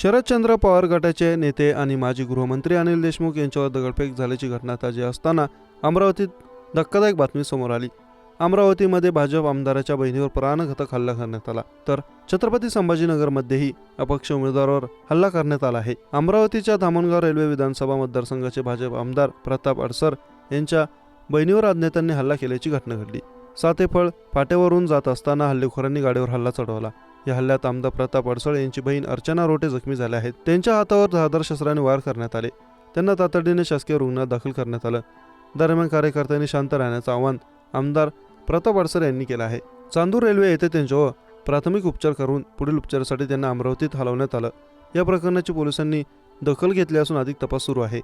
शरदचंद्र पवार गटाचे नेते आणि माजी गृहमंत्री अनिल देशमुख यांच्यावर दगडफेक झाल्याची घटना ताजी असताना अमरावतीत धक्कादायक बातमी समोर आली। अमरावतीमध्ये भाजप आमदाराच्या बहिणीवर प्राणघातक हल्ला करण्यात आला, तर छत्रपती संभाजीनगरमध्येही अपक्ष उमेदवारावर हल्ला करण्यात आला आहे। अमरावतीच्या धामणगाव रेल्वे विधानसभा मतदारसंघाचे भाजप आमदार प्रताप अडसर यांच्या बहिणीवर अज्ञातांनी हल्ला केल्याची घटना घडली। सातेफळ फाट्यावरून जात असताना हल्लेखोरांनी गाडीवर हल्ला चढवला। या हल्ल्यात आमदार प्रताप अडसळ यांची बहीण अर्चना रोटे जखमी झाल्या आहेत। त्यांच्या हातावर धारदार शस्त्राने वार करण्यात आले। त्यांना तातडीने शासकीय रुग्णालयात दाखल करण्यात आलं। दरम्यान कार्यकर्त्यांनी शांत राहण्याचं आवाहन आमदार प्रताप अडसर यांनी केलं आहे। चांदूर रेल्वे येथे त्यांच्यावर प्राथमिक उपचार करून पुढील उपचारासाठी त्यांना अमरावतीत हलवण्यात आलं। या प्रकरणाची पोलिसांनी दखल घेतली असून अधिक तपास सुरू आहे।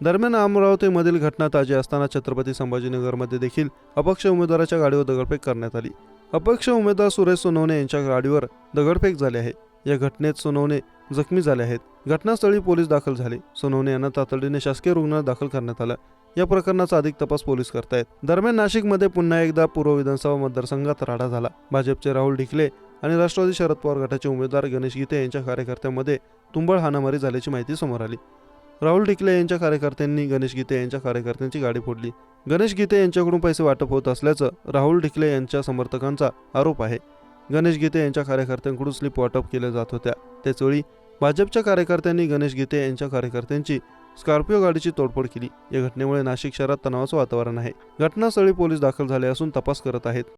दरम्यान अमरावतीमधील घटना ताजी असताना छत्रपती संभाजीनगरमध्ये देखील अपक्ष उमेदवाराच्या गाडीवर दगडफेक करण्यात आली। अपक्ष उमेदवार सुरेश सोनवणे यांच्या गाडीवर दगडफेक झाली आहे। या घटनेत सोनवणे जखमी झाले आहेत। घटनास्थळी पोलीस दाखल झाले। सोनवणे यांना तातडीने शासकीय रुग्णालयात दाखल करण्यात आलं। या प्रकरणाचा अधिक तपास पोलीस करतायत। दरम्यान नाशिकमध्ये पुन्हा एकदा पूर्व विधानसभा मतदारसंघात राडा झाला। भाजपचे राहुल ढिकले आणि राष्ट्रवादी शरद पवार गटाचे उमेदवार गणेश गीते यांच्या कार्यकर्त्यांमध्ये तुंबळ हाणामारी झाल्याची माहिती समोर आली। राहुल ढिकले यांच्या कार्यकर्त्यांनी गणेश गीते यांच्या कार्यकर्त्यांची गाडी फोडली। गणेश गीते यांच्याकडून पैसे वाटप होत असल्याचं राहुल ढिकले यांच्या समर्थकांचा आरोप आहे। गणेश गीते यांच्या कार्यकर्त्यांकडून स्लिप वाटप केल्या जात होत्या। त्याचवेळी भाजपच्या कार्यकर्त्यांनी गणेश गीते यांच्या कार्यकर्त्यांची स्कॉर्पिओ गाडीची तोडफोड केली। या घटनेमुळे नाशिक शहरात तणावाचं वातावरण आहे। घटनास्थळी पोलीस दाखल झाले असून तपास करत आहेत।